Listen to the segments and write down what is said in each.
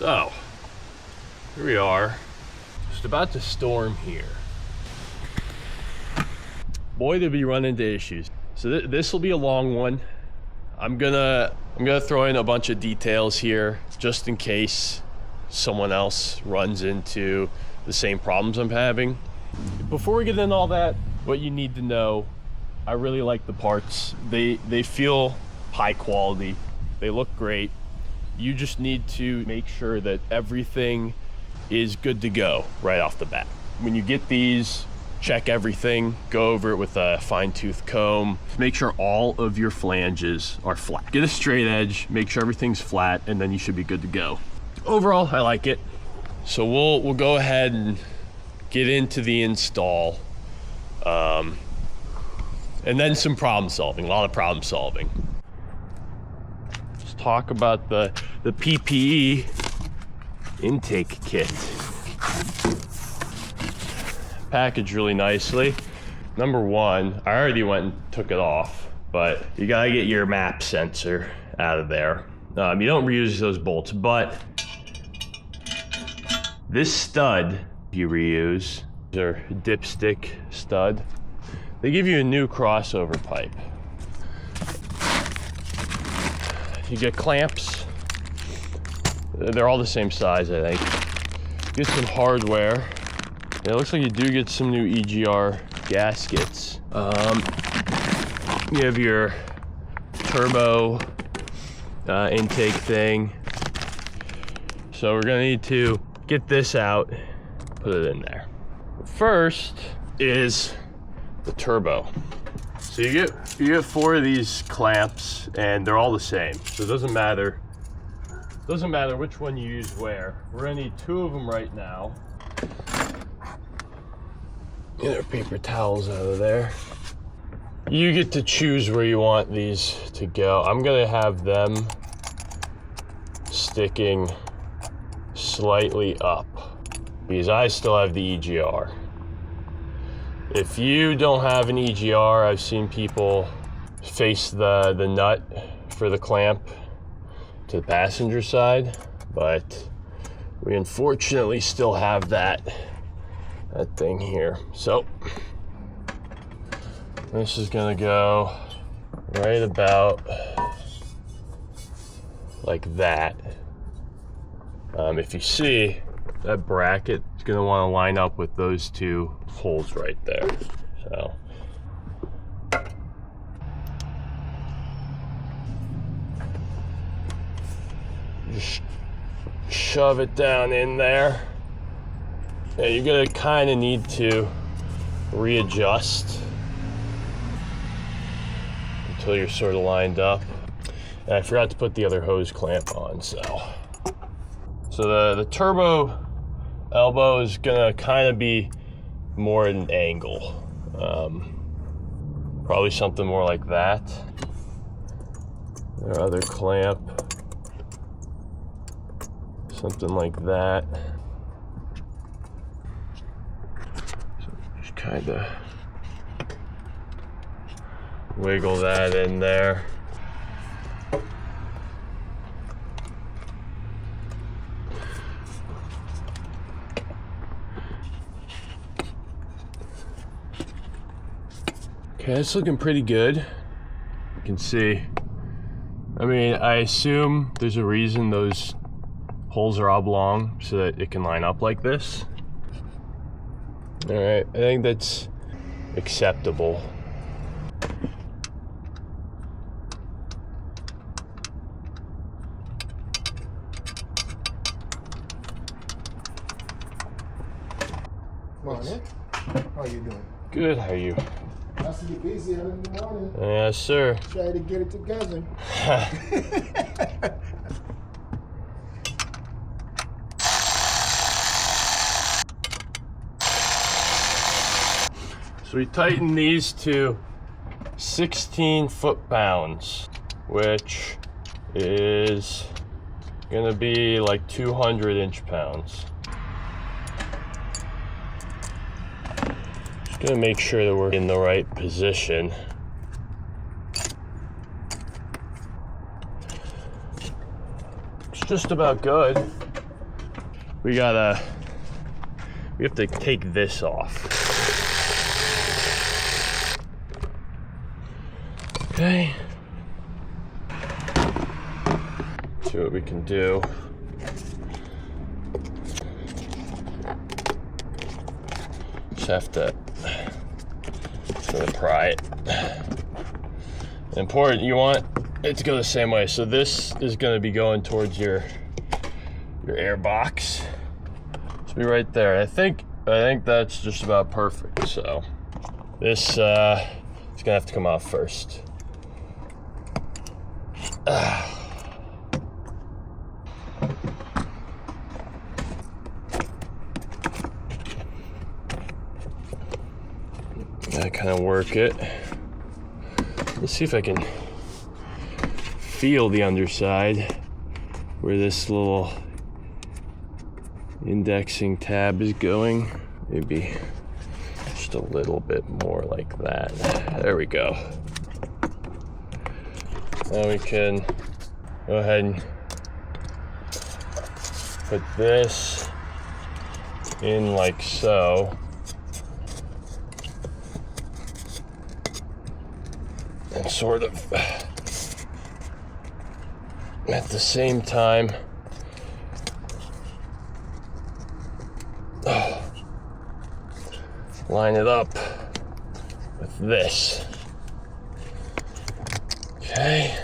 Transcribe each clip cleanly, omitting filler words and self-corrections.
So, here we are. Just about to storm here. Boy, did we run into issues. So this will be a long one. I'm gonna throw in a bunch of details here just in case someone else runs into the same problems I'm having. Before we get into all that, what you need to know, I really like the parts. They feel high quality. They look great. You just need to make sure that everything is good to go right off the bat. When you get these, check everything, go over it with a fine-tooth comb. Make sure all of your flanges are flat. Get a straight edge, make sure everything's flat, and then you should be good to go. Overall, I like it. So we'll go ahead and get into the install. And then some problem solving, a lot of problem solving. Let's talk about the PPE intake kit. Packaged really nicely. Number one, I already went and took it off, but you gotta get your map sensor out of there. You don't reuse those bolts, but this stud you reuse, or dipstick stud, they give you a new crossover pipe. You get clamps. They're all the same size, I think. Get some hardware. It looks like you do get some new EGR gaskets. You have your turbo intake thing. So we're gonna need to get this out, put it in there. First is the turbo. So you get 4 of these clamps, and they're all the same. So it doesn't matter which one you use where. We're gonna need 2 of them right now. Get our paper towels out of there. You get to choose where you want these to go. I'm gonna have them sticking slightly up because I still have the EGR. If you don't have an EGR, I've seen people face the nut for the clamp to the passenger side, but we unfortunately still have that thing here. So this is gonna go right about like that. If you see that bracket, it's gonna want to line up with those 2 holes right there. So just shove it down in there. Yeah, you're gonna kind of need to readjust until you're sort of lined up. And I forgot to put the other hose clamp on, so the turbo elbow is gonna kind of be more at an angle. Probably something more like that. Our other clamp, something like that. Kind of wiggle that in there. Okay, it's looking pretty good. You can see, I mean, I assume there's a reason those holes are oblong so that it can line up like this. All right, I think that's acceptable. Morning. How are you doing? Good, how are you? I see you busy early in the morning. Yes, sir. Try to get it together. So we tighten these to 16 foot-pounds, which is gonna be like 200 inch-pounds. Just gonna make sure that we're in the right position. It's just about good. we have to take this off. Okay. See what we can do. Just have to pry it. Important, you want it to go the same way. So this is going to be going towards your air box. Should be right there. I think that's just about perfect. So this is gonna have to come off first. I kind of work it. Let's see if I can feel the underside where this little indexing tab is going. Maybe just a little bit more like that. There we go. Now we can go ahead and put this in like so. And sort of at the same time line it up with this. Okay.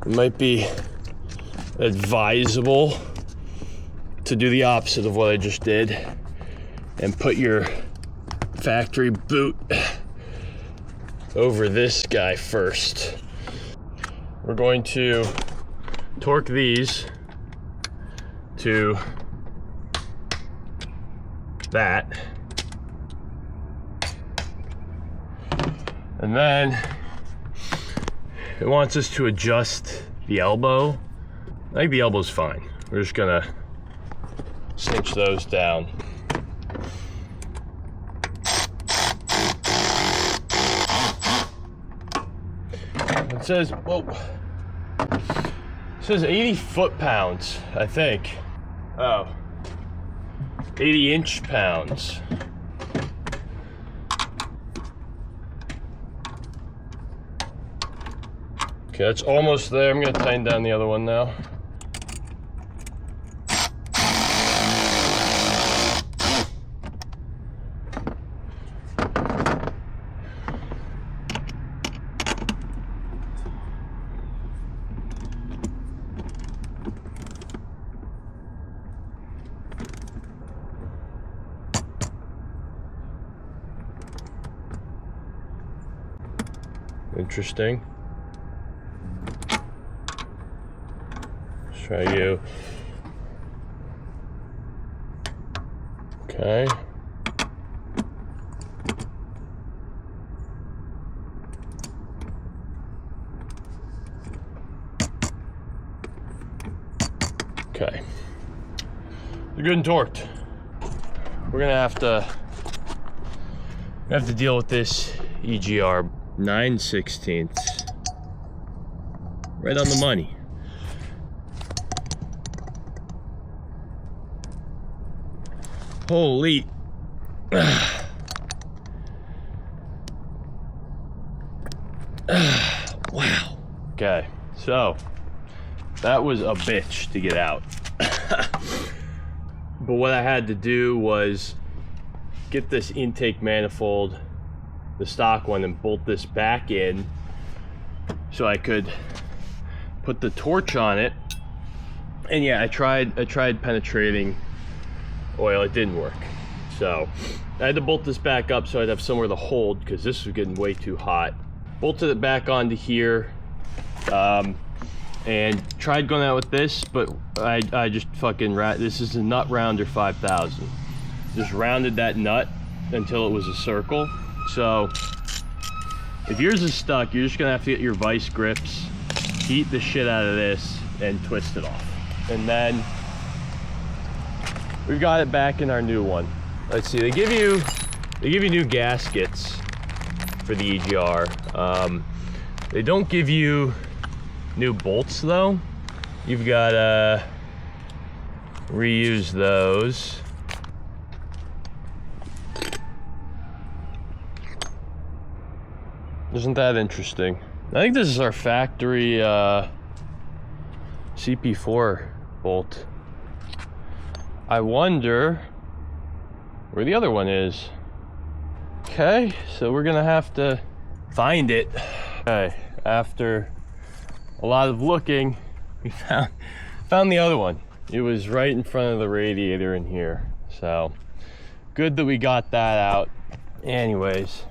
It might be advisable to do the opposite of what I just did and put your factory boot over this guy first. We're going to torque these to that, and then it wants us to adjust the elbow. I think the elbow's fine. We're just gonna cinch those down. It says, whoa, it says 80 foot-pounds, I think. Oh, 80 inch-pounds. Okay, that's almost there. I'm gonna tighten down the other one now. Interesting. Let's try you. Okay. Okay. You're good and torqued. We're gonna have to deal with this EGR 9/16. Right on the money. Holy. Wow. Okay, so that was a bitch to get out. But what I had to do was get this intake manifold, the stock one, and bolt this back in so I could put the torch on it. And yeah, I tried penetrating oil. It didn't work. So I had to bolt this back up so I'd have somewhere to hold, because this was getting way too hot. Bolted it back onto here, and tried going out with this, but I just fucking this is a nut rounder 5000. Just rounded that nut until it was a circle. So if yours is stuck, you're just gonna have to get your vice grips, heat the shit out of this, and twist it off. And then we've got it back in our new one. Let's see, they give you They give you new gaskets for the EGR. They don't give you new bolts though. You've got to reuse those. Isn't that interesting? I think this is our factory CP4 bolt. I wonder where the other one is. Okay, so we're gonna have to find it. Okay, after a lot of looking, we found the other one. It was right in front of the radiator in here. So good that we got that out. Anyways,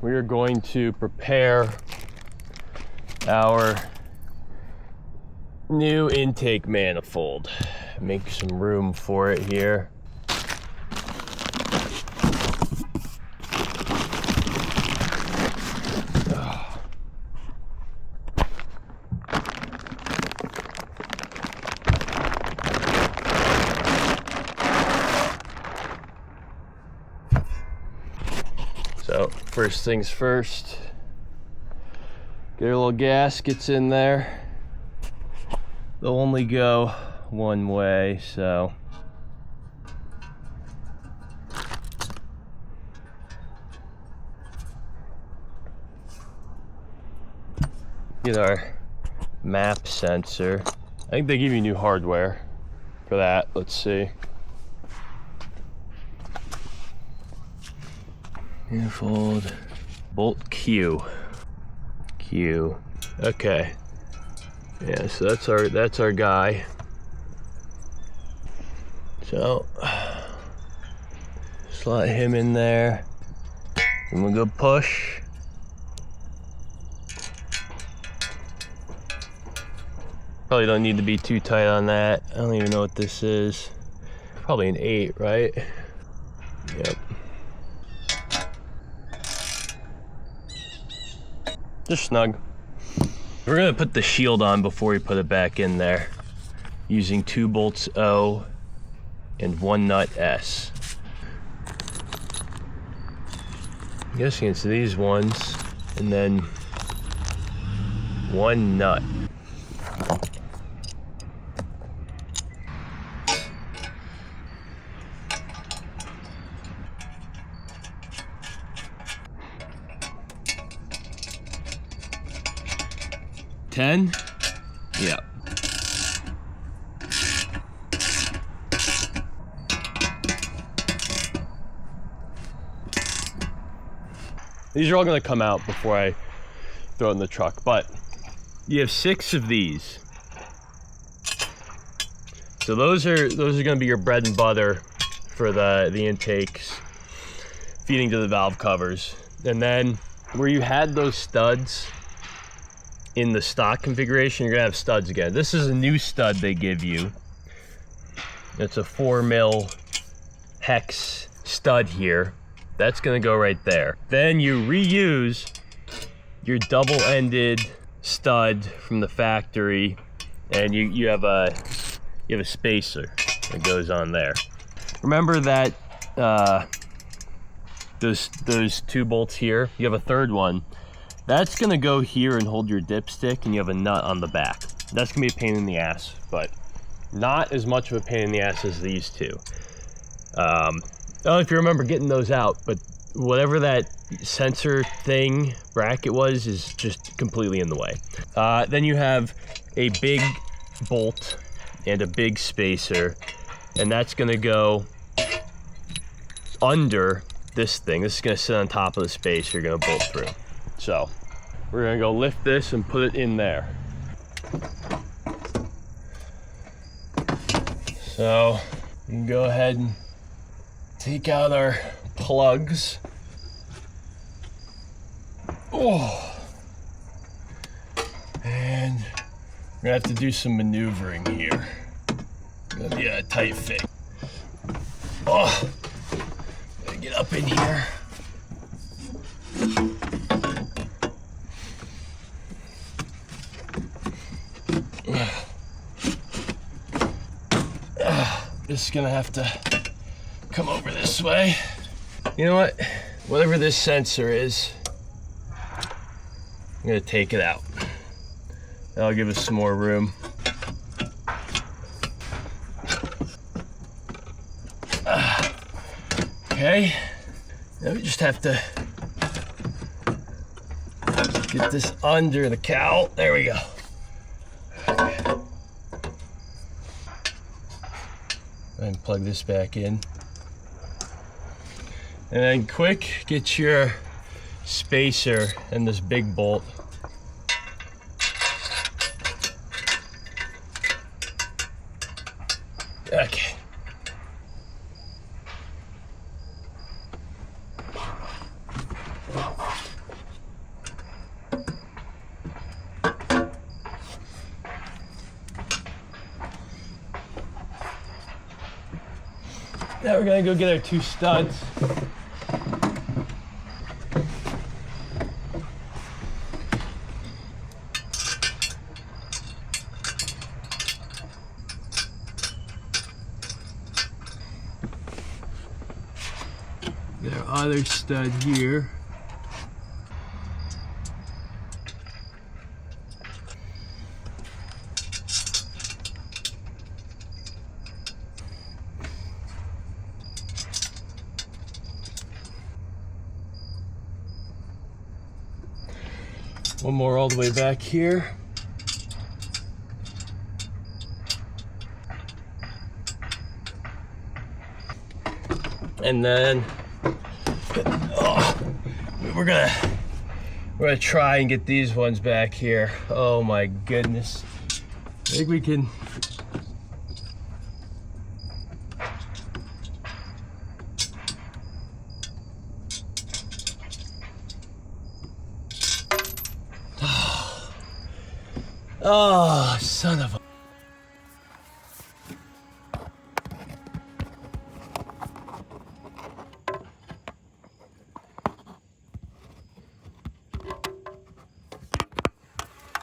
we are going to prepare our new intake manifold. Make some room for it here. So first things first, get our little gaskets in there. They'll only go one way, so get our map sensor. I think they give you new hardware for that. Let's see. Manifold bolt Q. Okay. Yeah, so that's our guy. So slot him in there. And we'll go push. Probably don't need to be too tight on that. I don't even know what this is. Probably an 8, right? Yep. Just snug. We're gonna put the shield on before we put it back in there, using 2 bolts O and 1 nut S. I'm guessing it's these ones, and then 1 nut. $10? Yeah. These are all gonna come out before I throw it in the truck, but you have 6 of these. So those are gonna be your bread and butter for the intakes, feeding to the valve covers. And then where you had those studs in the stock configuration, you're gonna have studs again. This is a new stud they give you. It's a 4mm hex stud here. That's gonna go right there. Then you reuse your double-ended stud from the factory, and you have a spacer that goes on there. Remember that those 2 bolts here? You have a third one. That's gonna go here and hold your dipstick, and you have a nut on the back. That's gonna be a pain in the ass, but not as much of a pain in the ass as these 2. I don't know if you remember getting those out, but whatever that sensor thing bracket was is just completely in the way. Then you have a big bolt and a big spacer, and that's gonna go under this thing. This is gonna sit on top of the spacer you're gonna bolt through. So we're gonna go lift this and put it in there. So you can go ahead and take out our plugs. Oh, and we're gonna have to do some maneuvering here. It's gonna be a tight fit. Oh, gotta get up in here. Just gonna have to come over this way. You know what? Whatever this sensor is, I'm gonna take it out. That'll give us some more room. Okay, now we just have to get this under the cowl. There we go. And plug this back in. And then quick, get your spacer and this big bolt. Okay. Now we're gonna go get our 2 studs. Get our other stud here. One more all the way back here. And then we're gonna try and get these ones back here. Oh my goodness. I think we can. Oh, son of a.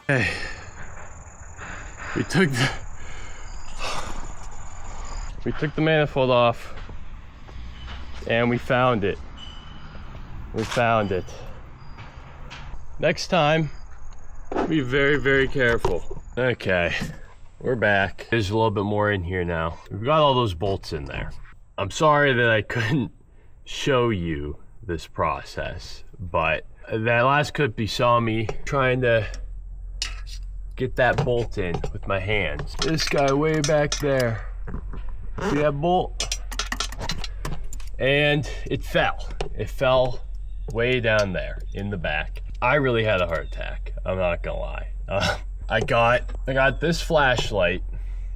Okay. We took the manifold off and we found it. We found it. Next time, be very, very careful. Okay, we're back. There's a little bit more in here now. We've got all those bolts in there. I'm sorry that I couldn't show you this process, but that last clip you saw me trying to get that bolt in with my hands. This guy way back there. See that bolt? And it fell. It fell way down there in the back. I really had a heart attack. I'm not gonna lie. I got this flashlight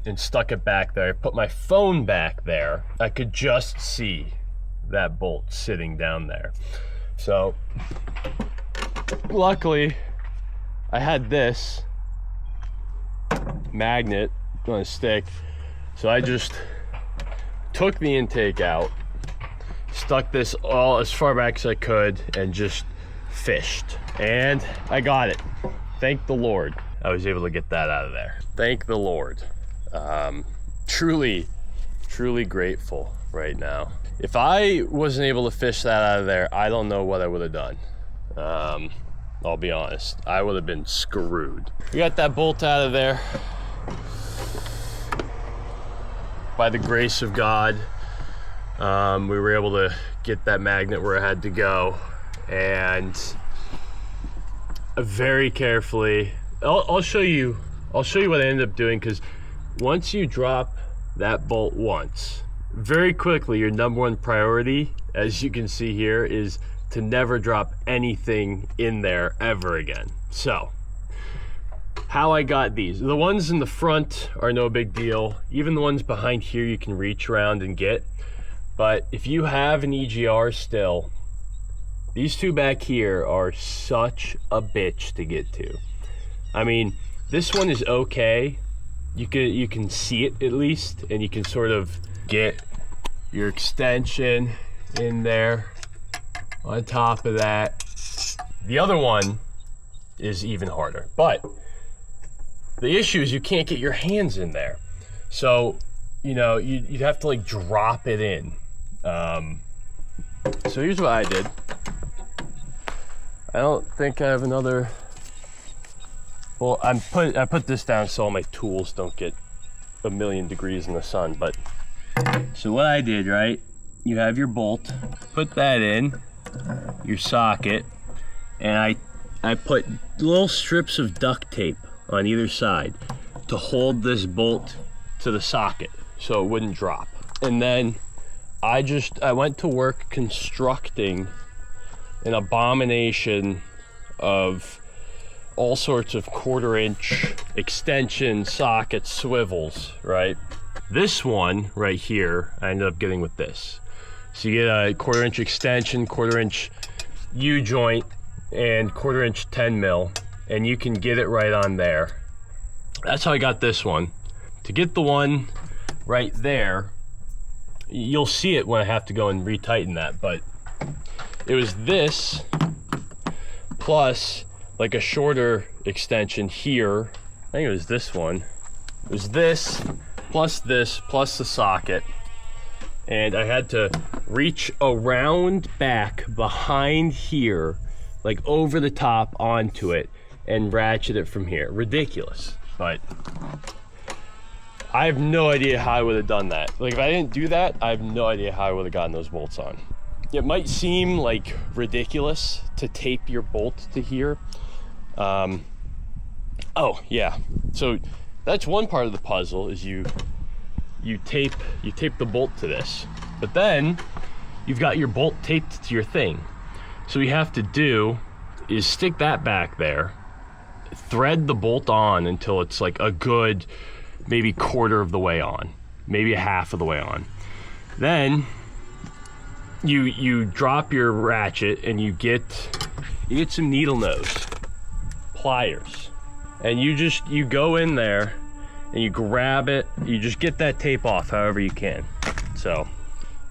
and stuck it back there. I put my phone back there. I could just see that bolt sitting down there. So luckily I had this magnet on a stick. So I just took the intake out, stuck this all as far back as I could, and just fished. And I got it. Thank the Lord. I was able to get that out of there. Thank the Lord. Truly, truly grateful right now. If I wasn't able to fish that out of there, I don't know what I would have done. I'll be honest. I would have been screwed. We got that bolt out of there. By the grace of God, we were able to get that magnet where it had to go, and very carefully, I'll show you what I ended up doing, because once you drop that bolt once, very quickly your #1 priority, as you can see here, is to never drop anything in there ever again. So how I got these, the ones in the front are no big deal. Even the ones behind here you can reach around and get. But if you have an EGR still, these two back here are such a bitch to get to. I mean, this one is okay. You can see it at least, and you can sort of get your extension in there on top of that. The other one is even harder, but the issue is you can't get your hands in there. So, you know, you'd have to like drop it in. So here's what I did. I don't think I have another. Well, I put this down so all my tools don't get a million degrees in the sun. But so what I did, right? You have your bolt. Put that in your socket, and I put little strips of duct tape on either side to hold this bolt to the socket so it wouldn't drop. And then I went to work constructing an abomination of all sorts of 1/4-inch extension socket swivels, right? This one right here, I ended up getting with this. So you get a 1/4-inch extension, 1/4-inch U-joint, and 1/4-inch 10 mil, and you can get it right on there. That's how I got this one. To get the one right there, you'll see it when I have to go and retighten that, but it was this plus like a shorter extension here. I think it was this one. It was this plus the socket. And I had to reach around back behind here, like over the top onto it, and ratchet it from here. Ridiculous, but I have no idea how I would have done that. Like if I didn't do that, I have no idea how I would have gotten those bolts on. It might seem like ridiculous to tape your bolt to here. Oh yeah, so that's one part of the puzzle is you tape the bolt to this, but then you've got your bolt taped to your thing. So what you have to do is stick that back there, thread the bolt on until it's like a good maybe 1/4 of the way on, maybe a 1/2 of the way on. Then you drop your ratchet and you get some needle nose pliers, and you go in there and you grab it. You just get that tape off however you can. So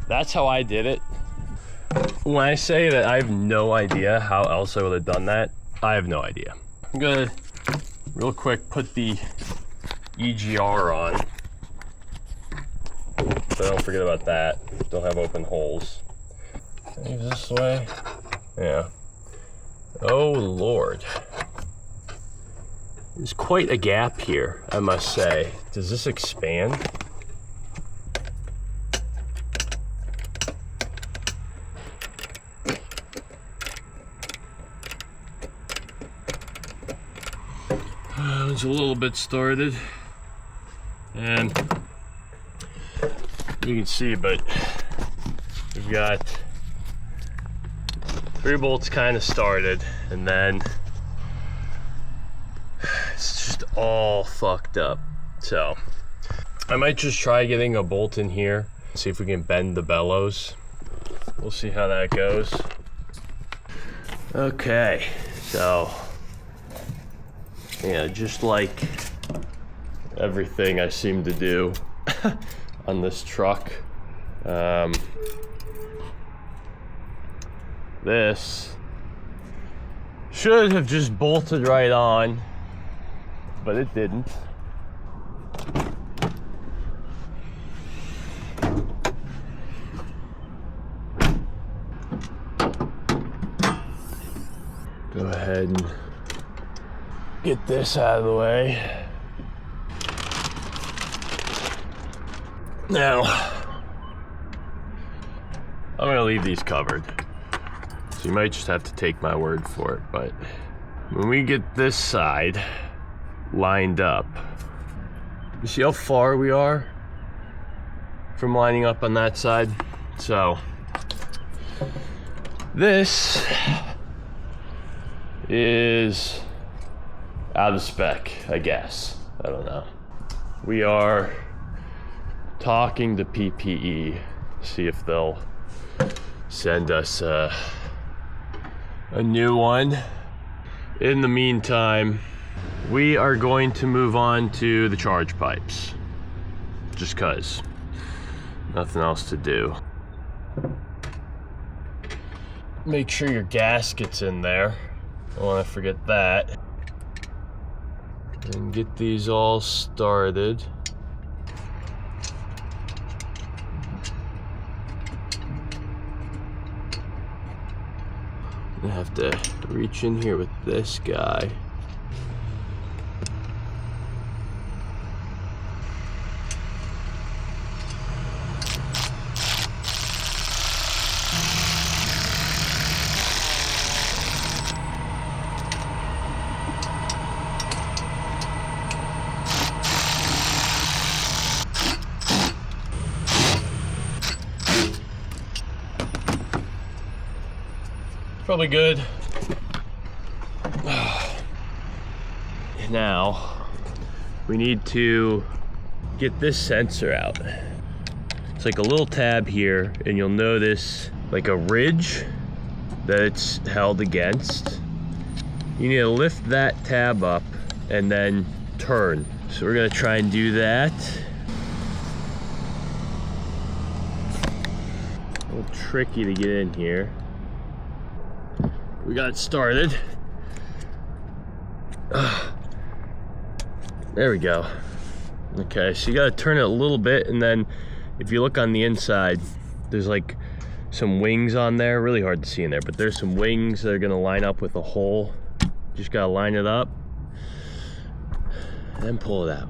that's how I did it. When I say that I have no idea how else I would have done that, I have no idea. I'm gonna real quick put the EGR on, so don't forget about that. Don't have open holes. Maybe this way. Yeah. Oh Lord. There's quite a gap here, I must say. Does this expand? It's a little bit started, and you can see, but we've got 3 bolts kind of started, and then it's just all fucked up. So I might just try getting a bolt in here, see if we can bend the bellows. We'll see how that goes. Okay, so yeah, just like everything I seem to do on this truck, this should have just bolted right on, but it didn't. Go ahead and get this out of the way. Now, I'm gonna leave these covered. So you might just have to take my word for it, but when we get this side lined up, you see how far we are from lining up on that side? So this is out of spec, I guess. I don't know. We are talking to PPE, see if they'll send us a new one. In the meantime, we are going to move on to the charge pipes, just cause nothing else to do. Make sure your gasket's in there. Don't want to forget that. And get these all started. I have to reach in here with this guy. Probably good. Now we need to get this sensor out. It's like a little tab here, and you'll notice like a ridge that it's held against. You need to lift that tab up and then turn. So we're gonna try and do that. A little tricky to get in here. We got it started. There we go. Okay, so you gotta turn it a little bit, and then if you look on the inside, there's like some wings on there. Really hard to see in there, but there's some wings that are gonna line up with a hole. Just gotta line it up and then pull it out.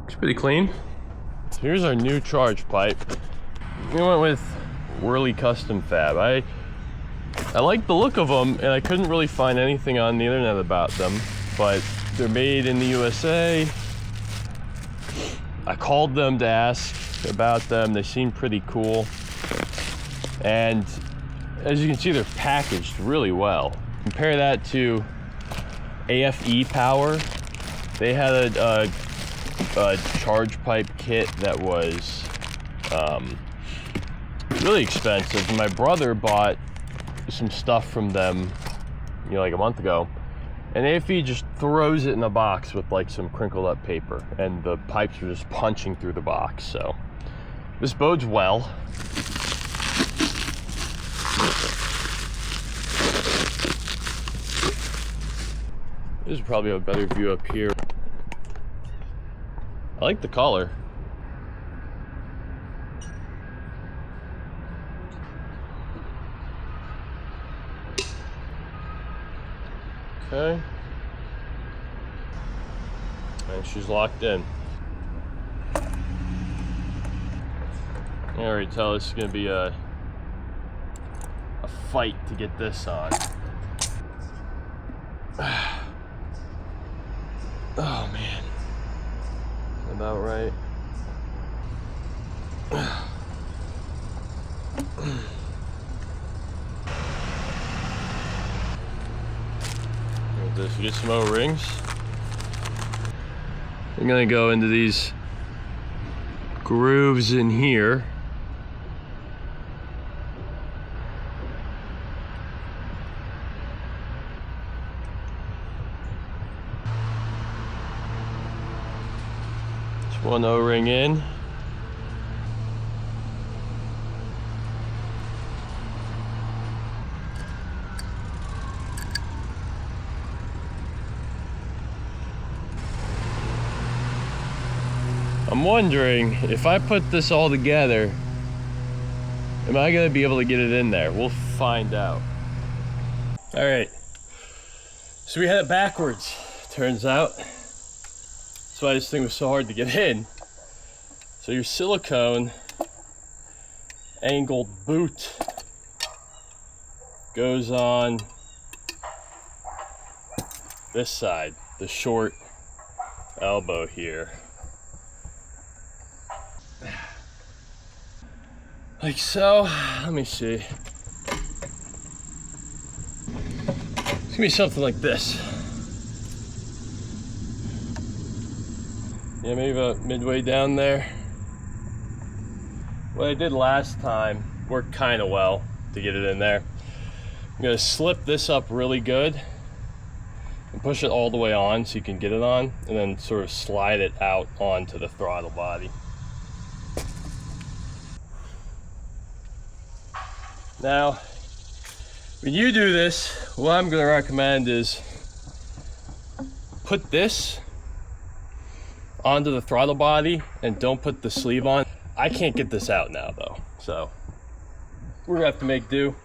Looks pretty clean. So here's our new charge pipe. We went with Wehrli Custom Fab. I like the look of them, and I couldn't really find anything on the internet about them, but they're made in the USA. I called them to ask about them. They seem pretty cool. And as you can see, they're packaged really well. Compare that to AFE Power. They had a charge pipe kit that was really expensive. My brother bought some stuff from them, you know, like a month ago, and AFE just throws it in a box with like some crinkled up paper, and the pipes are just punching through the box. So this bodes well. This is probably a better view up here. I like the color. Okay. And she's locked in. I already tell this is gonna be a fight to get this on. Oh man. About right. This, get some O-rings. I'm gonna go into these grooves in here. Just one O-ring in. I'm wondering, if I put this all together, am I gonna be able to get it in there? We'll find out. All right, so we had it backwards, turns out. That's why this thing was so hard to get in. So your silicone angled boot goes on this side, the short elbow here. Like so. Let me see. It's gonna be something like this. Yeah, maybe about midway down there. What I did last time worked kind of well to get it in there. I'm gonna slip this up really good and push it all the way on so you can get it on, and then sort of slide it out onto the throttle body. Now, when you do this, what I'm going to recommend is put this onto the throttle body and don't put the sleeve on. I can't get this out now though, so we're going to have to make do.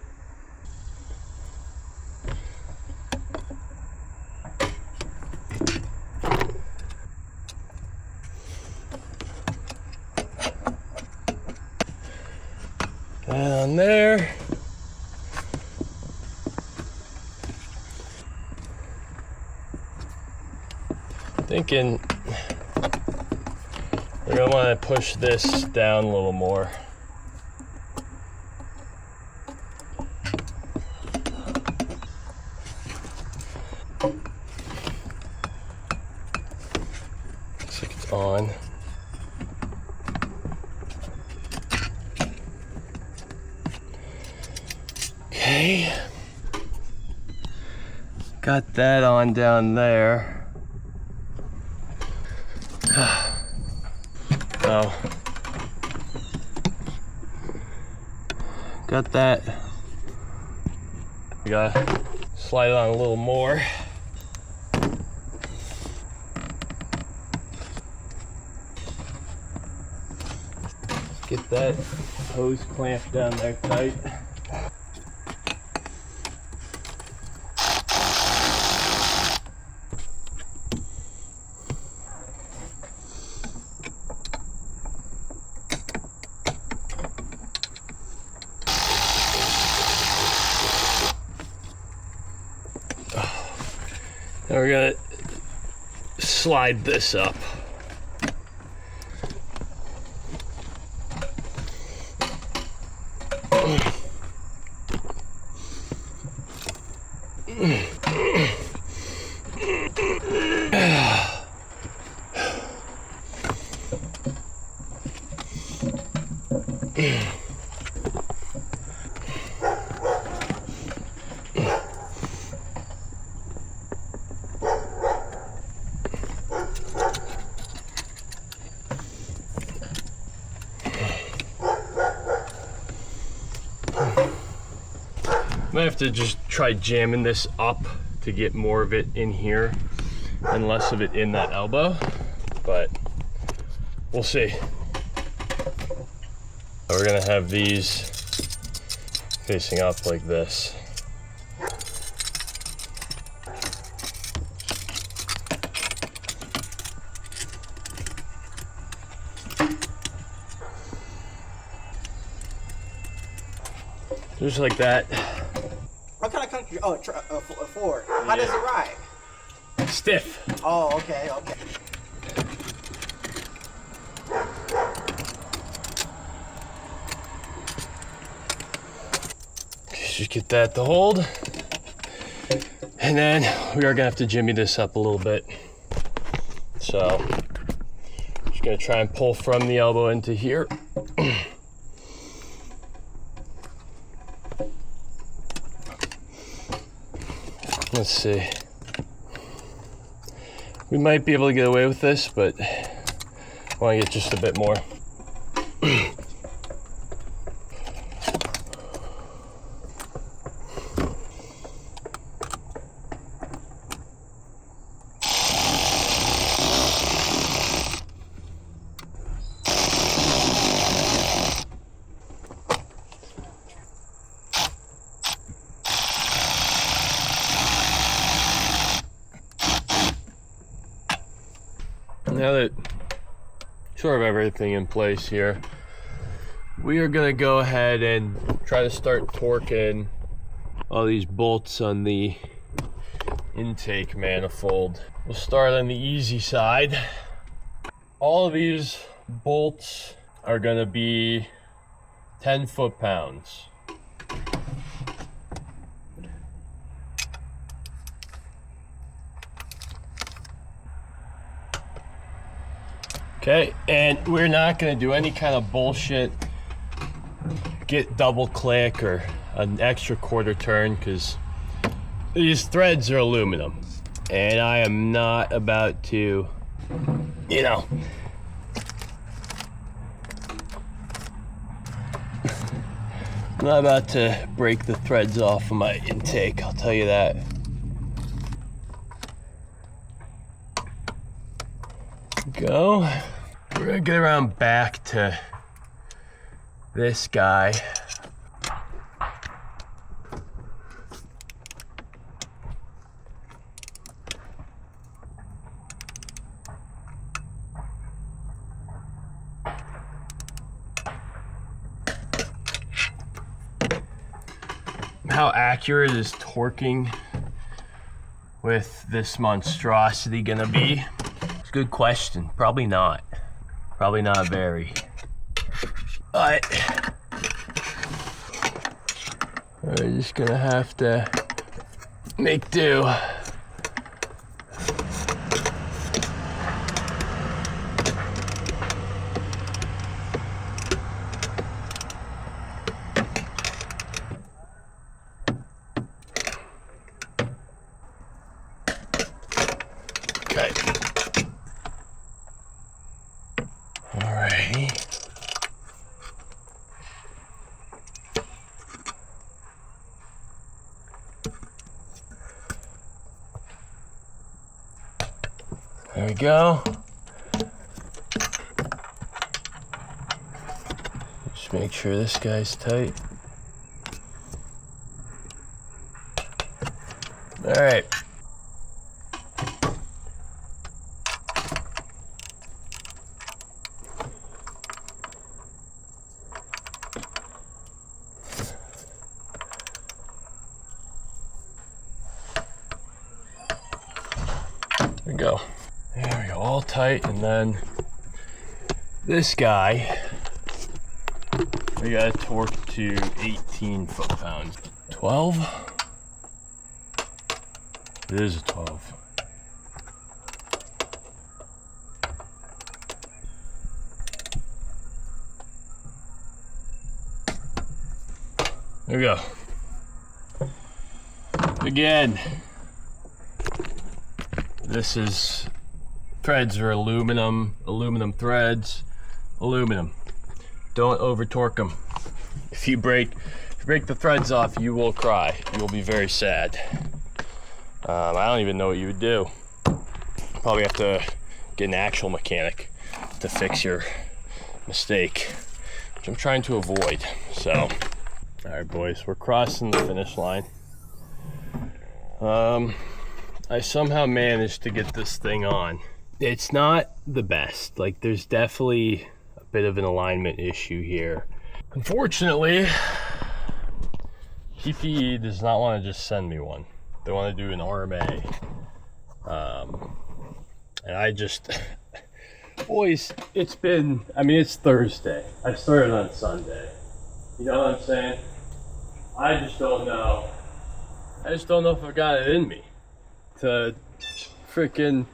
down there. Thinking we're gonna want to push this down a little more. Looks like it's on. Okay. Got that on down there. Oh. Got that. We gotta slide it on a little more. Get that hose clamped down there tight. Now we're gonna slide this up. I might have to just try jamming this up to get more of it in here and less of it in that elbow, but we'll see. We're gonna have these facing up like this. Just like that. What kind of country? Oh, Ford. How does it ride? Stiff. Oh, okay, okay. Just get that to hold. And then we are gonna have to jimmy this up a little bit. So, just gonna try and pull from the elbow into here. Let's see. We might be able to get away with this, but I want to get just a bit more. Now that sort of everything in place here, we are gonna go ahead and try to start torquing all these bolts on the intake manifold. We'll start on the easy side. All of these bolts are gonna be 10 foot-pounds. Okay, and we're not gonna do any kind of bullshit, get double click or an extra quarter turn, because these threads are aluminum. And I am not about to, you know, I'm not about to break the threads off of my intake, I'll tell you that. Go. We're gonna get around back to this guy. how accurate is torquing with this monstrosity gonna be? It's a good question. Probably not. Probably not very. But we're just gonna have to make do. Okay. Alrighty. There we go. Just make sure this guy's tight. All right. There we go. There we go, all tight, and then this guy, we got it torqued to 18 foot-pounds. 12? It is a 12. There we go. Again, this is threads are aluminum threads, aluminum. Don't over torque them. If you break the threads off, you will cry. You'll be very sad. I don't even know what you would do. Probably have to get an actual mechanic to fix your mistake, which I'm trying to avoid. So, all right, boys, we're crossing the finish line. I somehow managed to get this thing on. It's not the best. Like, there's definitely a bit of an alignment issue here. Unfortunately, PPE does not want to just send me one. They want to do an RMA. And I just, boys, it's been, I mean, it's Thursday. I started on Sunday. You know what I'm saying? I just don't know. I just don't know if I've got it in me to freaking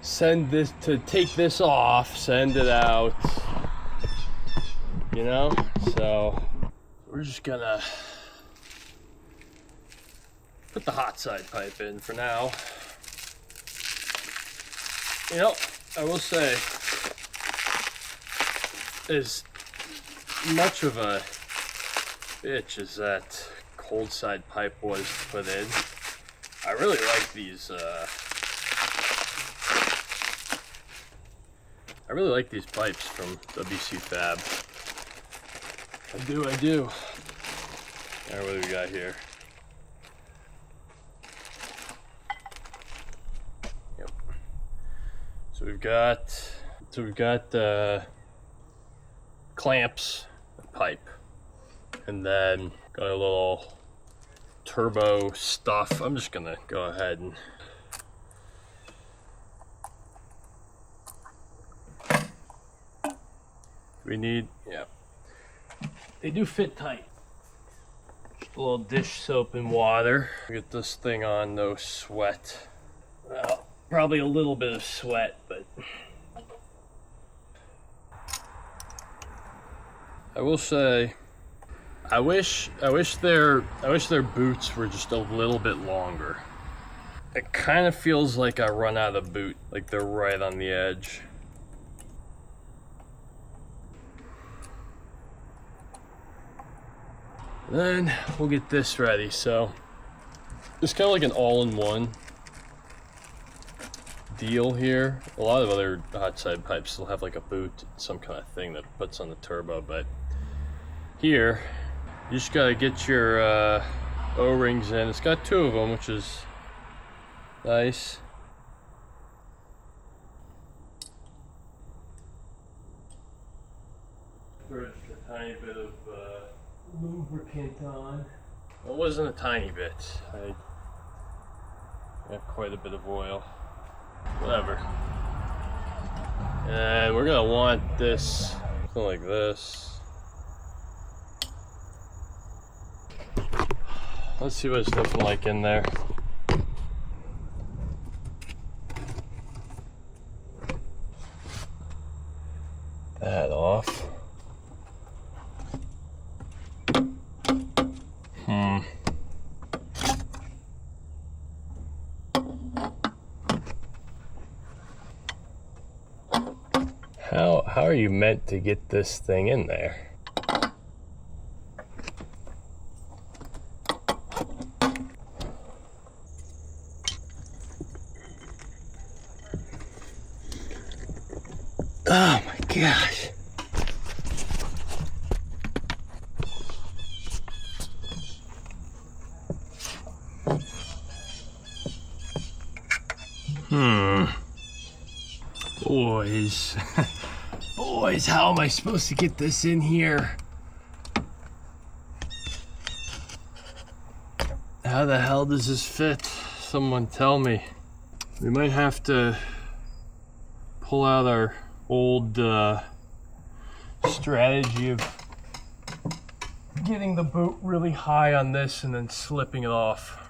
send this, to take this off, send it out, you know? So we're just gonna put the hot side pipe in for now. You know, I will say, as much of a bitch as that cold side pipe was to put in, I really like these I really like these pipes from WCFab. I do. Alright, what do we got here? Yep. So we've got clamps, pipe, and then got a little turbo stuff. I'm just gonna go ahead and yeah, they do fit tight. Just a little dish soap and water. Get this thing on, no sweat. Well, probably a little bit of sweat, but I will say, I wish their boots were just a little bit longer. It kind of feels like I run out of boot, like they're right on the edge. Then we'll get this ready. So it's kind of like an all-in-one deal here. A lot of other hot side pipes still have like a boot, some kind of thing that puts on the turbo, but here you just gotta get your O-rings in. It's got 2 of them, which is nice. Throw just a tiny bit of lubricant on. It wasn't a tiny bit. I have quite a bit of oil. Whatever. And we're gonna want this something like this. Let's see what it's looking like in there. That off. How are you meant to get this thing in there? Oh my gosh. Boys. Boys, how am I supposed to get this in here? How the hell does this fit? Someone tell me. We might have to pull out our old strategy of getting the boot really high on this and then slipping it off.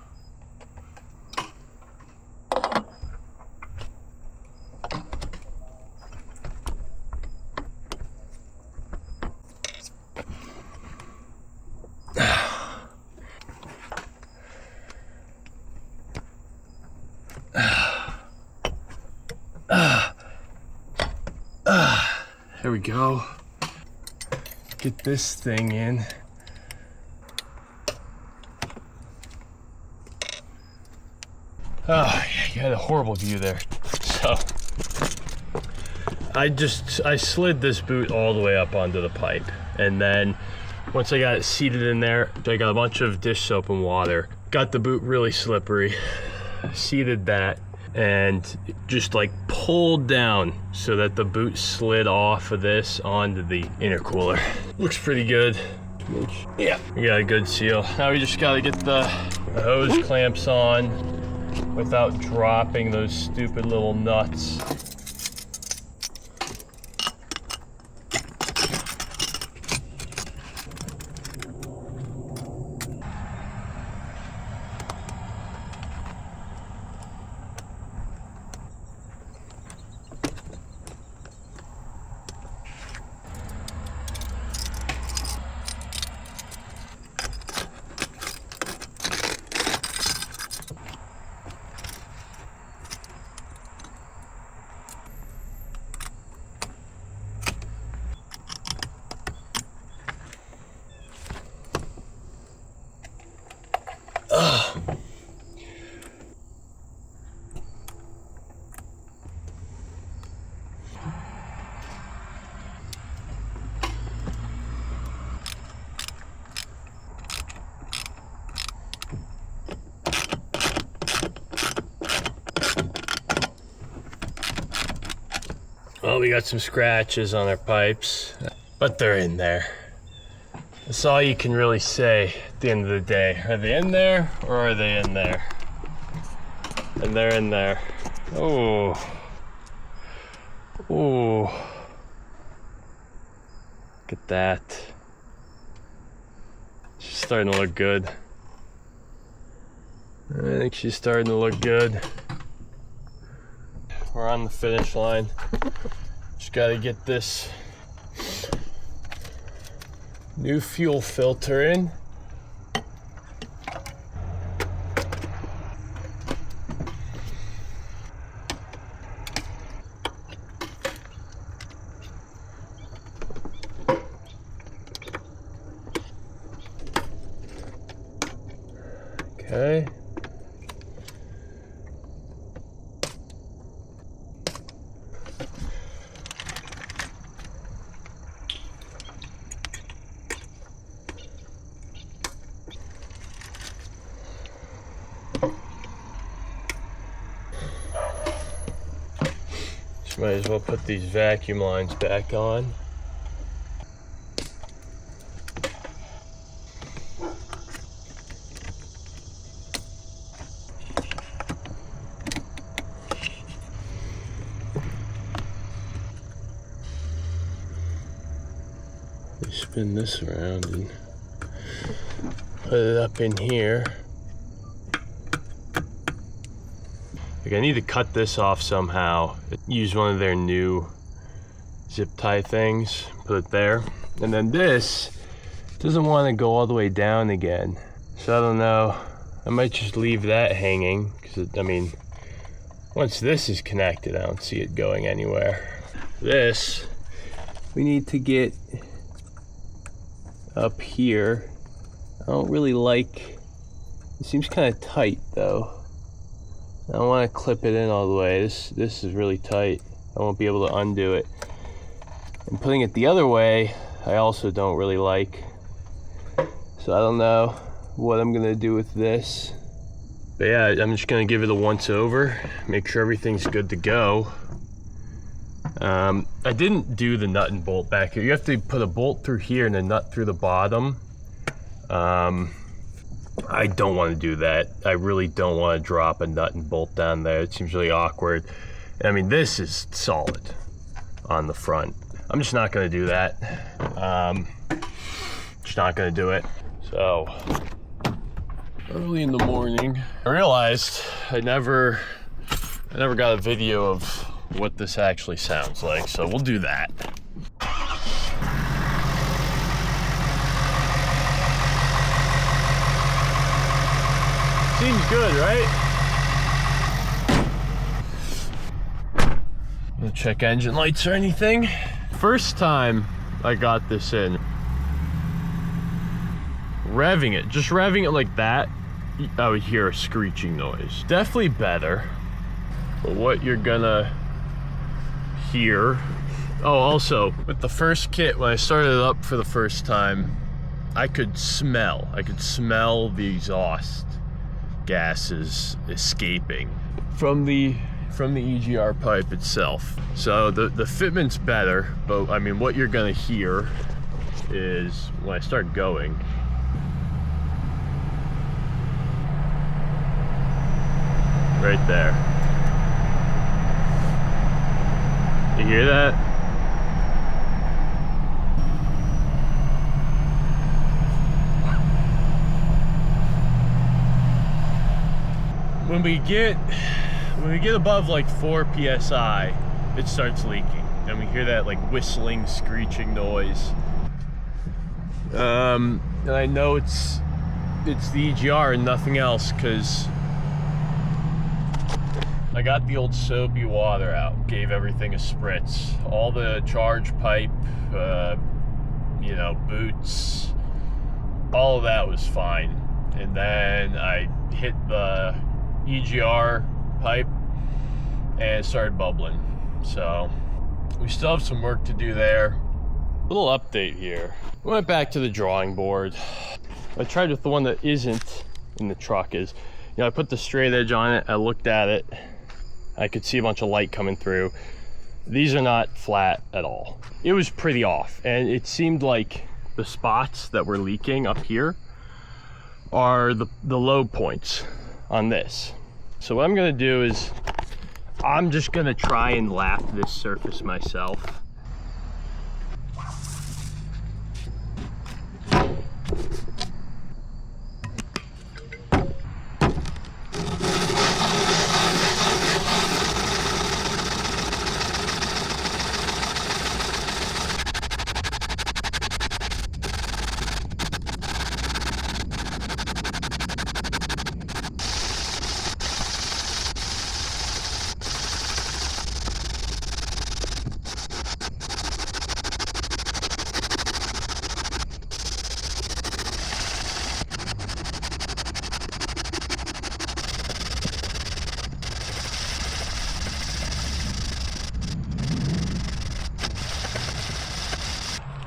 There we go. Get this thing in. Oh, you had a horrible view there. So, I slid this boot all the way up onto the pipe. And then, once I got it seated in there, I got a bunch of dish soap and water. Got the boot really slippery. Seated that. And just like pulled down so that the boot slid off of this onto the intercooler. Looks pretty good. Yeah, we got a good seal. Now we just gotta get the hose clamps on without dropping those stupid little nuts. Well, we got some scratches on our pipes, but they're in there. That's all you can really say at the end of the day. Are they in there or are they in there? And they're in there. Oh. Oh. Look at that. She's starting to look good. I think she's starting to look good. We're on the finish line. Just gotta get this new fuel filter in. Okay. Might as well put these vacuum lines back on. spin this around and put it up in here. Like, I need to cut this off somehow. Use one of their new zip tie things, put it there. And then this doesn't want to go all the way down again. So I don't know, I might just leave that hanging, because I mean, once this is connected, I don't see it going anywhere. This, we need to get up here. I don't really like, it seems kind of tight though. I don't want to clip it in all the way. This is really tight. I won't be able to undo it. And putting it the other way, I also don't really like. So I don't know what I'm gonna do with this. But yeah, I'm just gonna give it a once over, make sure everything's good to go. I didn't do the nut and bolt back here. You have to put a bolt through here and a nut through the bottom. I don't want to do that. I really don't want to drop a nut and bolt down there. It seems really awkward. I mean, this is solid on the front. I'm just not gonna do that. Just not gonna do it. So, early in the morning, I realized I never got a video of what this actually sounds like, so we'll do that. Seems good, right? Gonna check engine lights or anything. First time I got this in, just revving it like that, I would hear a screeching noise. Definitely better, but what you're gonna hear, oh, also, with the first kit, when I started it up for the first time, I could smell the exhaust gases escaping from the EGR pipe itself. So the fitment's better, but I mean, what you're gonna hear is when I start going, right there. You hear that? When we get above like 4 psi, it starts leaking, and we hear that like whistling, screeching noise. And I know it's the EGR and nothing else, because I got the old soapy water out, gave everything a spritz, all the charge pipe, you know, boots, all of that was fine. And then I hit the EGR pipe and it started bubbling. So we still have some work to do there. Little update here. I went back to the drawing board. I tried with the one that isn't in the truck. You know, I put the straight edge on it, I looked at it, I could see a bunch of light coming through. These are not flat at all. It was pretty off, and it seemed like the spots that were leaking up here are the low points on this. So what I'm gonna do is I'm just gonna try and lap this surface myself.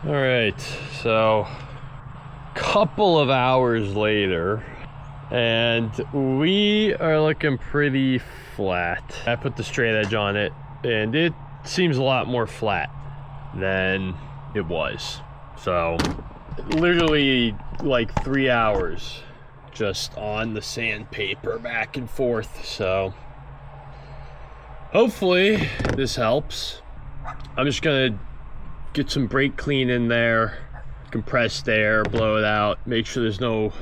All right, so couple of hours later, and we are looking pretty flat. I put the straight edge on it, and it seems a lot more flat than it was. So literally like 3 hours just on the sandpaper back and forth. So hopefully this helps. I'm just gonna get some brake clean in there, compressed air, blow it out, make sure there's no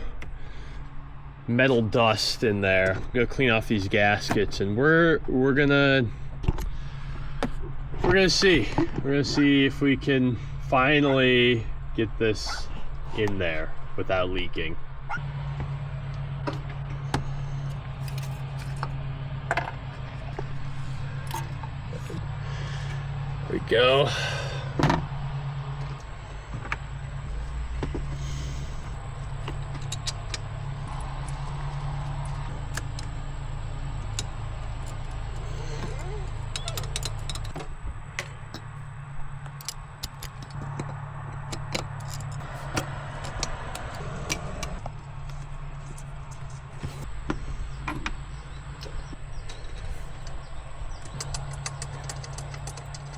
metal dust in there. I'm gonna clean off these gaskets, and we're gonna see if we can finally get this in there without leaking. There we go.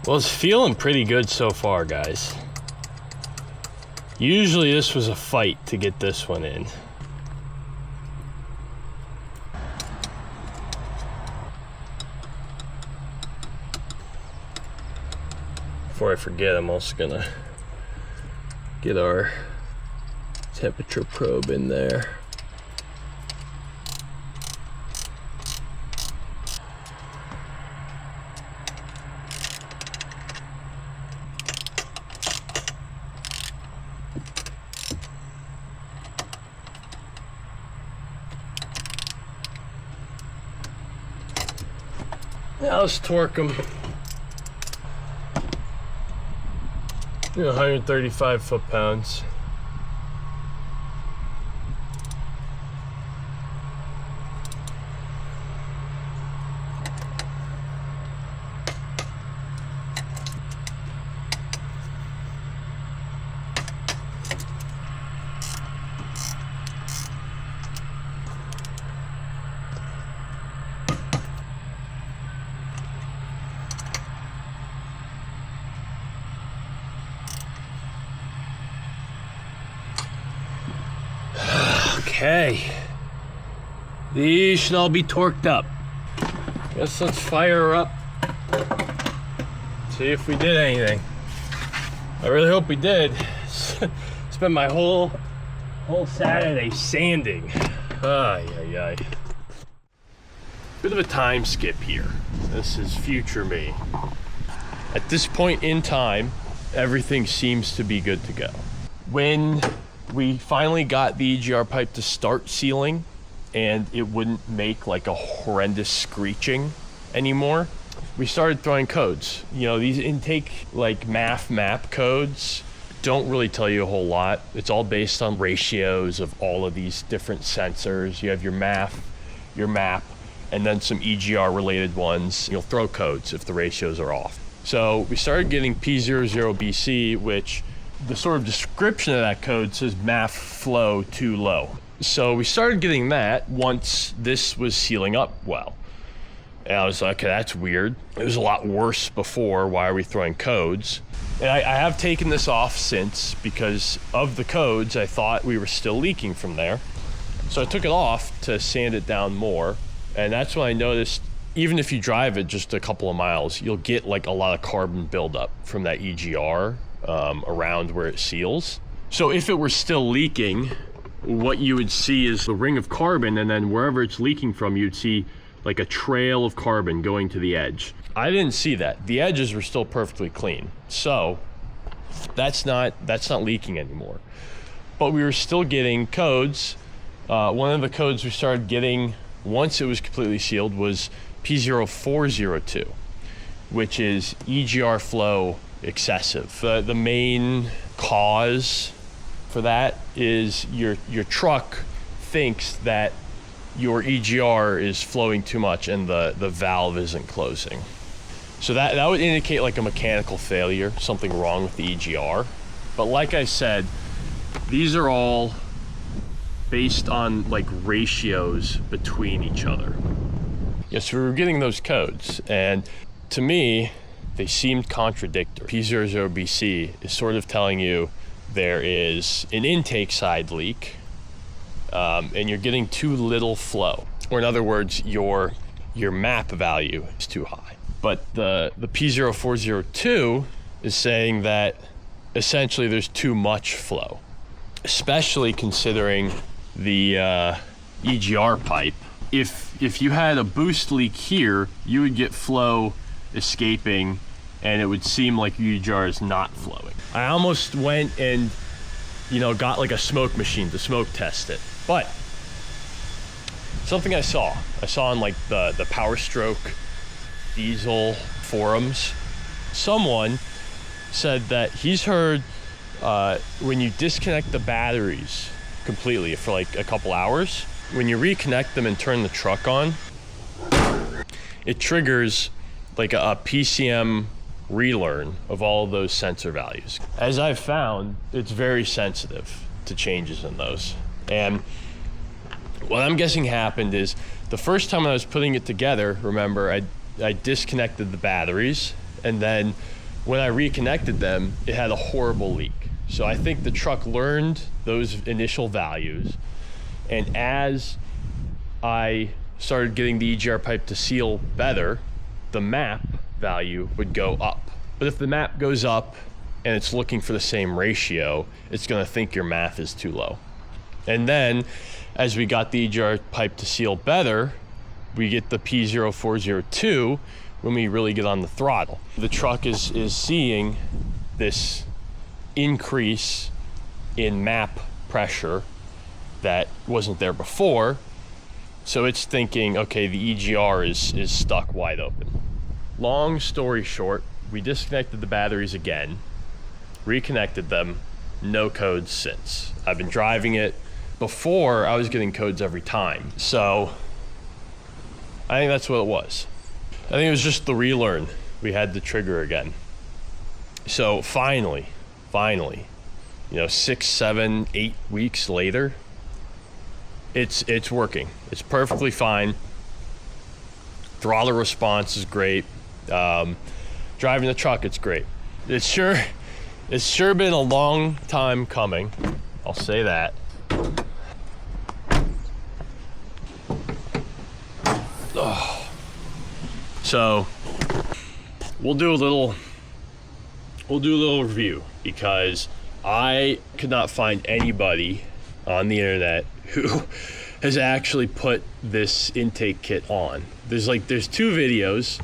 Well, it's feeling pretty good so far, guys. Usually this was a fight to get this one in. Before I forget, I'm also gonna get our temperature probe in there. Now let's torque them. 135 foot-pounds. Okay, these should all be torqued up. Guess let's fire her up. See if we did anything. I really hope we did. Spent my whole Saturday sanding. Ay, ay, ay. Bit of a time skip here. This is future me. At this point in time, everything seems to be good to go. When we finally got the EGR pipe to start sealing and it wouldn't make like a horrendous screeching anymore, we started throwing codes. You know, these intake like map codes don't really tell you a whole lot. It's all based on ratios of all of these different sensors. You have your map, and then some EGR related ones. You'll throw codes if the ratios are off. So we started getting P00BC, which the sort of description of that code says MAF flow too low. So we started getting that once this was sealing up well. And I was like, okay, that's weird. It was a lot worse before. Why are we throwing codes? And I have taken this off since because of the codes. I thought we were still leaking from there. So I took it off to sand it down more. And that's when I noticed, even if you drive it just a couple of miles, you'll get like a lot of carbon buildup from that EGR around where it seals. So if it were still leaking, what you would see is the ring of carbon, and then wherever it's leaking from, you'd see like a trail of carbon going to the edge. I didn't see that. The edges were still perfectly clean. So that's not leaking anymore. But we were still getting codes. One of the codes we started getting once it was completely sealed was P0402, which is EGR flow excessive. The main cause for that is your truck thinks that your EGR is flowing too much and the valve isn't closing. So that would indicate like a mechanical failure, something wrong with the EGR. But like I said, these are all based on like ratios between each other. Yes, we were getting those codes, and to me, they seemed contradictory. P00BC is sort of telling you there is an intake side leak, and you're getting too little flow. Or in other words, your map value is too high. But the P0402 is saying that essentially there's too much flow, especially considering the EGR pipe. If you had a boost leak here, you would get flow escaping and it would seem like your EGR is not flowing. I almost went and, you know, got like a smoke machine to smoke test it. But something I saw on like the Powerstroke diesel forums, someone said that he's heard when you disconnect the batteries completely for like a couple hours, when you reconnect them and turn the truck on, it triggers like a PCM relearn of all of those sensor values. As I've found, it's very sensitive to changes in those. And what I'm guessing happened is the first time I was putting it together, remember, I disconnected the batteries, and then when I reconnected them, it had a horrible leak. So I think the truck learned those initial values, and as I started getting the EGR pipe to seal better, the map value would go up. But if the map goes up and it's looking for the same ratio, it's gonna think your math is too low. And then as we got the EGR pipe to seal better, we get the P0402 when we really get on the throttle. The truck is seeing this increase in map pressure that wasn't there before. So it's thinking, okay, the EGR is stuck wide open. Long story short, we disconnected the batteries again, reconnected them, no codes since. I've been driving it. Before, I was getting codes every time. So I think that's what it was. I think it was just the relearn. We had the trigger again. So finally, you know, 6, 7, 8 weeks later, it's working. It's perfectly fine. Throttle response is great. Driving the truck, it's great. It's sure been a long time coming. I'll say that. Oh. So we'll do a little review, because I could not find anybody on the internet who has actually put this intake kit on. There's two videos.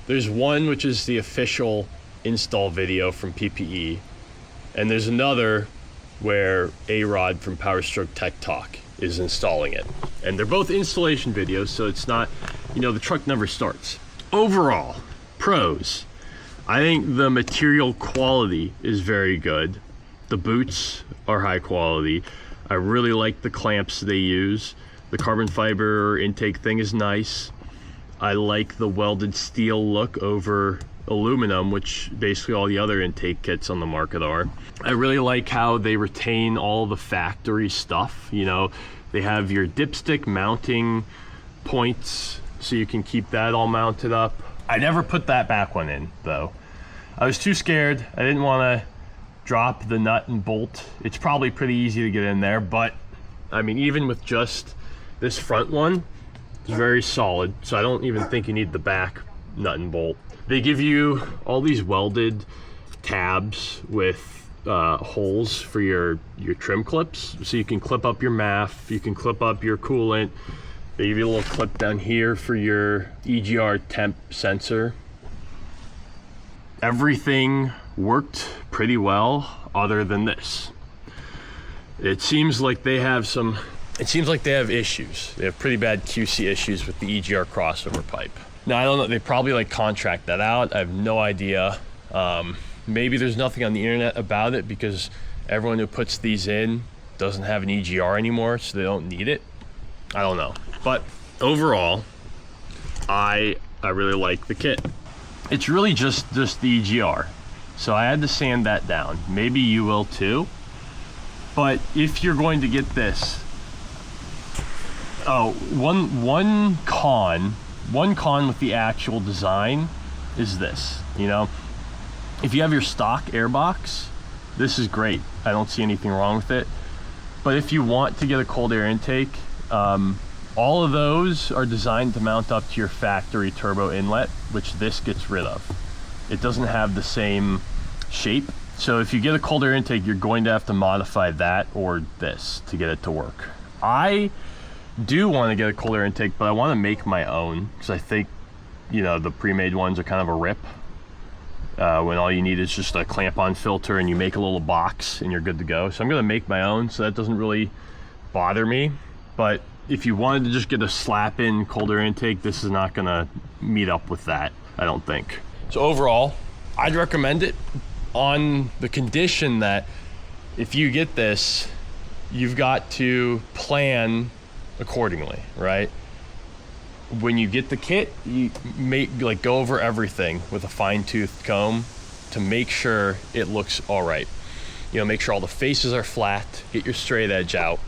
There's one which is the official install video from PPE, and there's another where A-Rod from Powerstroke Tech Talk is installing it. And they're both installation videos, so it's not, you know, the truck never starts. Overall, pros. I think the material quality is very good. The boots are high quality. I really like the clamps they use. The carbon fiber intake thing is nice. I like the welded steel look over aluminum, which basically all the other intake kits on the market are. I really like how they retain all the factory stuff. You know, they have your dipstick mounting points, so you can keep that all mounted up. I never put that back one in though. I was too scared. I didn't want to drop the nut and bolt. It's probably pretty easy to get in there, but I mean, even with just this front one, it's very solid, so I don't even think you need the back nut and bolt. They give you all these welded tabs with holes for your trim clips, so you can clip up your MAF, you can clip up your coolant. They give you a little clip down here for your EGR temp sensor. Everything worked pretty well other than this. It seems like they have issues. They have pretty bad QC issues with the EGR crossover pipe. Now, I don't know, they probably like contract that out. I have no idea. Maybe there's nothing on the internet about it because everyone who puts these in doesn't have an EGR anymore, so they don't need it. I don't know. But overall, I really like the kit. It's really just the EGR. So I had to sand that down. Maybe you will too. But if you're going to get this, one con with the actual design is this, you know, if you have your stock airbox, this is great. I don't see anything wrong with it. But if you want to get a cold air intake, all of those are designed to mount up to your factory turbo inlet, which this gets rid of. It doesn't have the same shape So if you get a cold air intake, you're going to have to modify that or this to get it to work. I do want to get a cold air intake, but I want to make my own because I think, you know, the pre-made ones are kind of a rip. When all you need is just a clamp-on filter and you make a little box and you're good to go. So I'm going to make my own, so that doesn't really bother me. But if you wanted to just get a slap-in cold air intake, this is not going to meet up with that, I don't think. So overall, I'd recommend it on the condition that if you get this, you've got to plan accordingly, right? When you get the kit, you go over everything with a fine-tooth comb to make sure it looks all right. You know, make sure all the faces are flat, get your straight edge out,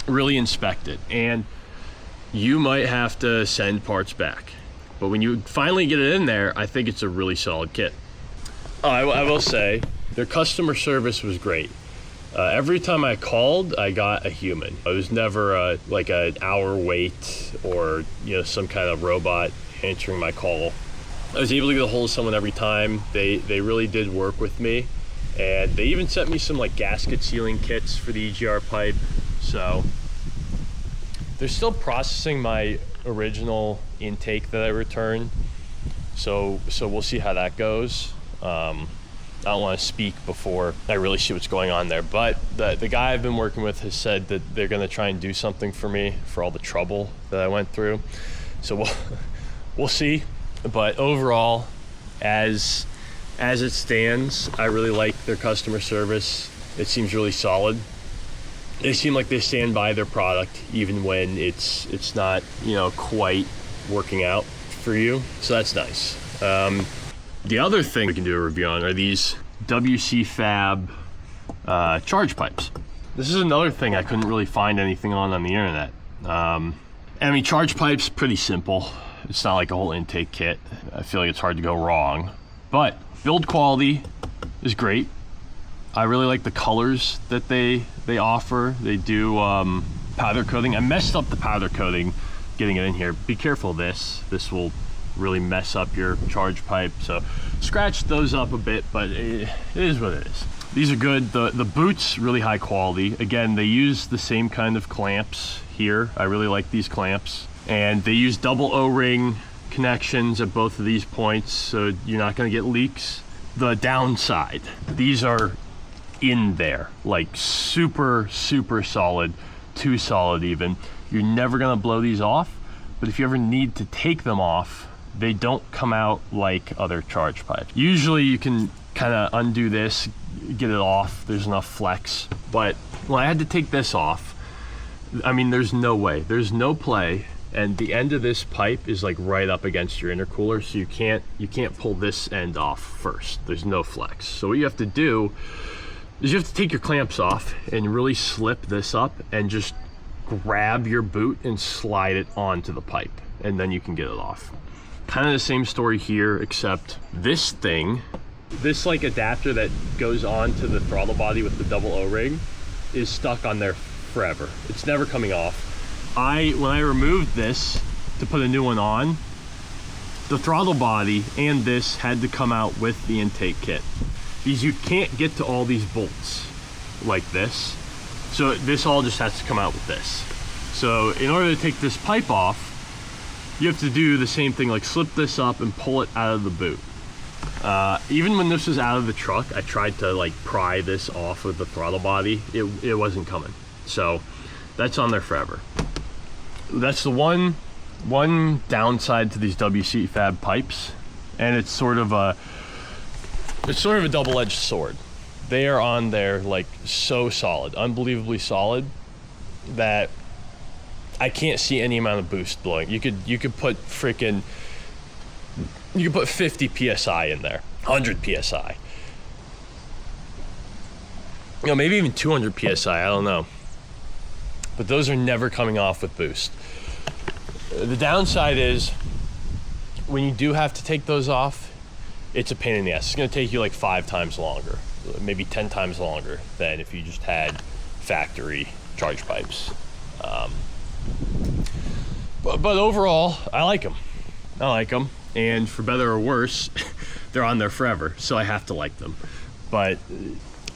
really inspect it. And you might have to send parts back. But when you finally get it in there, I think it's a really solid kit. I will say, their customer service was great. Every time I called, I got a human. It was never like an hour wait or, you know, some kind of robot answering my call. I was able to get a hold of someone every time. They really did work with me. And they even sent me some like gasket sealing kits for the EGR pipe. So they're still processing my original intake that I returned. So we'll see how that goes. I don't want to speak before I really see what's going on there, but the guy I've been working with has said that they're going to try and do something for me for all the trouble that I went through. So we'll see. But overall, as it stands, I really like their customer service. It seems really solid. They seem like they stand by their product even when it's not, you know, quite working out for you. So that's nice. The other thing we can do a review on are these WCFab charge pipes. This is another thing I couldn't really find anything on the internet. I mean, charge pipes, pretty simple. It's not like a whole intake kit. I feel like it's hard to go wrong. But build quality is great. I really like the colors that they offer. They do powder coating. I messed up the powder coating getting it in here. Be careful of this. This will really mess up your charge pipe, so scratch those up a bit, but it is what it is. These are good. The boots, really high quality. Again, they use the same kind of clamps here. I really like these clamps, and they use double O-ring connections at both of these points, so you're not going to get leaks. The downside, these are in there, like super solid, too solid even. You're never going to blow these off, but if you ever need to take them off, they don't come out like other charge pipes. Usually you can kind of undo this, get it off, there's enough flex. But when I had to take this off, I mean, there's no way, there's no play, and the end of this pipe is like right up against your intercooler, so you can't pull this end off first. There's no flex. So what you have to do is you have to take your clamps off and really slip this up and just grab your boot and slide it onto the pipe, and then you can get it off. Kind of the same story here, except this thing, this like adapter that goes on to the throttle body with the double O-ring is stuck on there forever. It's never coming off. When I removed this to put a new one on, the throttle body and this had to come out with the intake kit. Because you can't get to all these bolts like this. So this all just has to come out with this. So in order to take this pipe off, you have to do the same thing, like slip this up and pull it out of the boot. Even when this was out of the truck, I tried to like pry this off of the throttle body. It wasn't coming. So that's on there forever. That's the one downside to these WCFab pipes, and it's sort of a double-edged sword. They are on there like so solid, unbelievably solid, that I can't see any amount of boost blowing. You could put 50 PSI in there, 100 PSI. You know, maybe even 200 PSI, I don't know. But those are never coming off with boost. The downside is when you do have to take those off, it's a pain in the ass. It's gonna take you like 5 times longer, maybe 10 times longer than if you just had factory charge pipes. But overall, I like them. And for better or worse, they're on there forever, so I have to like them. But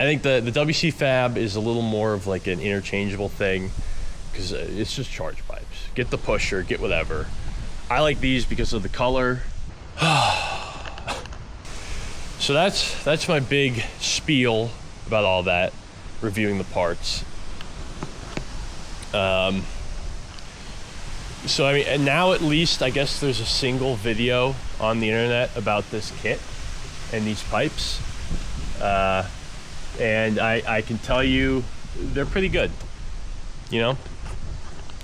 I think the WCFab is a little more of like an interchangeable thing, because it's just charge pipes. Get the pusher, get whatever. I like these because of the color. So that's my big spiel about all that, reviewing the parts. So I mean, and now at least I guess there's a single video on the internet about this kit and these pipes, and I can tell you they're pretty good. You know,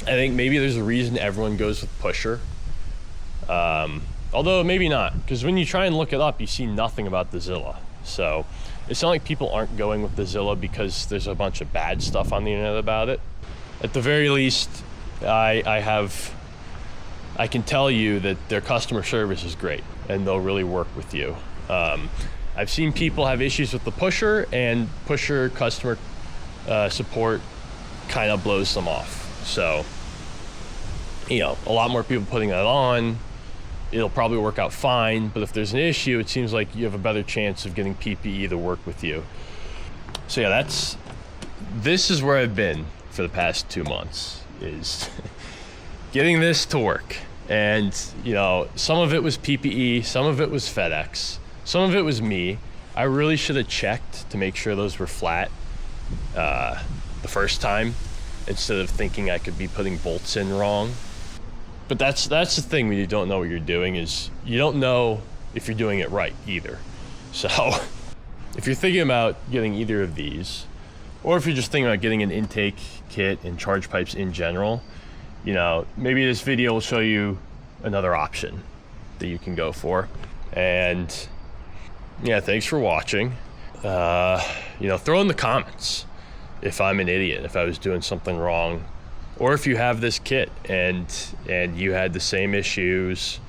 I think maybe there's a reason everyone goes with pusher, although maybe not, because when you try and look it up, you see nothing about the Zilla. So it's not like people aren't going with the Zilla because there's a bunch of bad stuff on the internet about it. At the very least, I can tell you that their customer service is great and they'll really work with you. I've seen people have issues with the pusher, and pusher customer support kind of blows them off. So, you know, a lot more people putting that on, it'll probably work out fine. But if there's an issue, it seems like you have a better chance of getting PPE to work with you. So yeah, this is where I've been for the past 2 months, is getting this to work. And you know, some of it was PPE, some of it was FedEx, some of it was me. I really should have checked to make sure those were flat the first time, instead of thinking I could be putting bolts in wrong. But that's the thing when you don't know what you're doing, is you don't know if you're doing it right either. So if you're thinking about getting either of these, or if you're just thinking about getting an intake kit and charge pipes in general, you know, maybe this video will show you another option that you can go for. And yeah, thanks for watching. You know, throw in the comments if I'm an idiot, if I was doing something wrong, or if you have this kit and you had the same issues,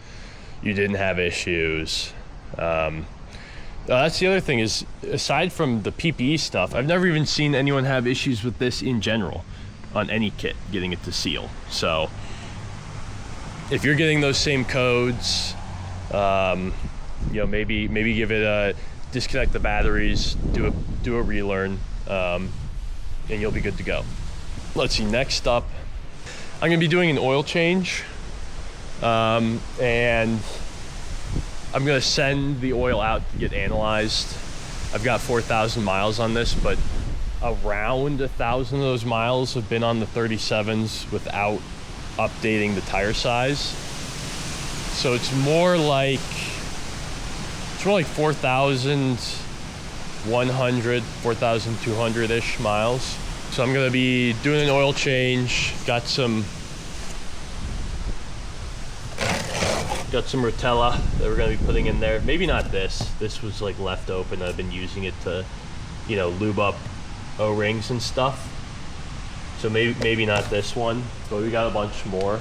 you didn't have issues. That's the other thing, is aside from the PPE stuff, I've never even seen anyone have issues with this in general on any kit, getting it to seal. So if you're getting those same codes, you know, maybe give it a disconnect the batteries, do a relearn, and you'll be good to go. Let's see, next up, I'm gonna be doing an oil change, and I'm gonna send the oil out to get analyzed. I've got 4,000 miles on this, but around 1,000 of those miles have been on the 37s without updating the tire size. So it's more like 4,100, 4,200-ish miles. So I'm gonna be doing an oil change. Got some Rotella that we're gonna be putting in there. Maybe not this. This was like left open. I've been using it to, you know, lube up O-rings and stuff. So maybe not this one, but we got a bunch more.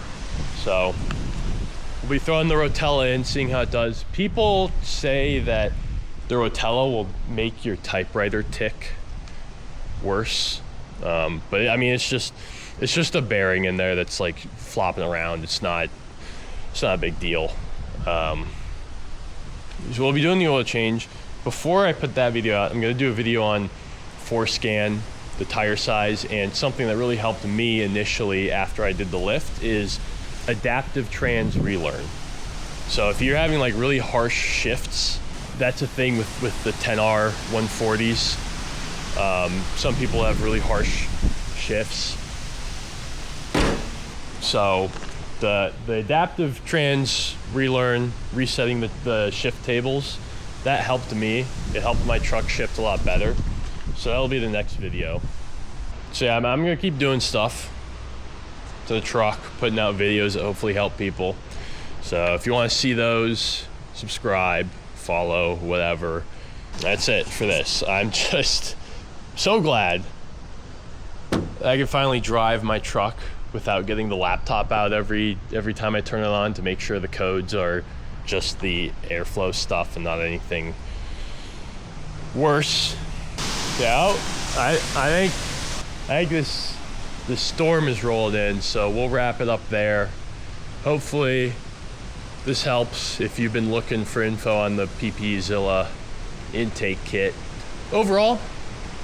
So we'll be throwing the Rotella in, seeing how it does. People say that the Rotella will make your typewriter tick worse. But I mean, it's just a bearing in there that's like flopping around. It's not a big deal. So we'll be doing the oil change. Before I put that video out, I'm gonna do a video on Forescan, the tire size, and something that really helped me initially after I did the lift is adaptive trans relearn. So if you're having like really harsh shifts, that's a thing with the 10R 140s. Some people have really harsh shifts. So the adaptive trans relearn, resetting the shift tables, that helped me. It helped my truck shift a lot better. So that'll be the next video. So yeah, I'm gonna keep doing stuff to the truck, putting out videos that hopefully help people. So if you want to see those, subscribe, follow, whatever. That's it for this. I'm just so glad I can finally drive my truck without getting the laptop out every time I turn it on to make sure the codes are just the airflow stuff and not anything worse. Yeah, I think this storm is rolled in, so we'll wrap it up there. Hopefully this helps if you've been looking for info on the PPE Zilla intake kit. overall,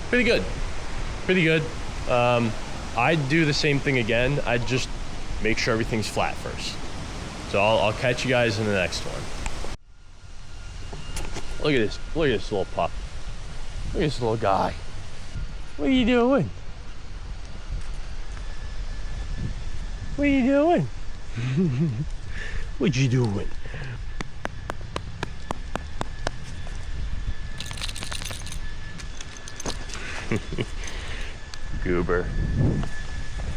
pretty good. Pretty good. I'd do the same thing again. I'd just make sure everything's flat first. So I'll catch you guys in the next one. Look at this. Look at this little pup. Look at this little guy. What are you doing? What are you doing? What you doing? Goober.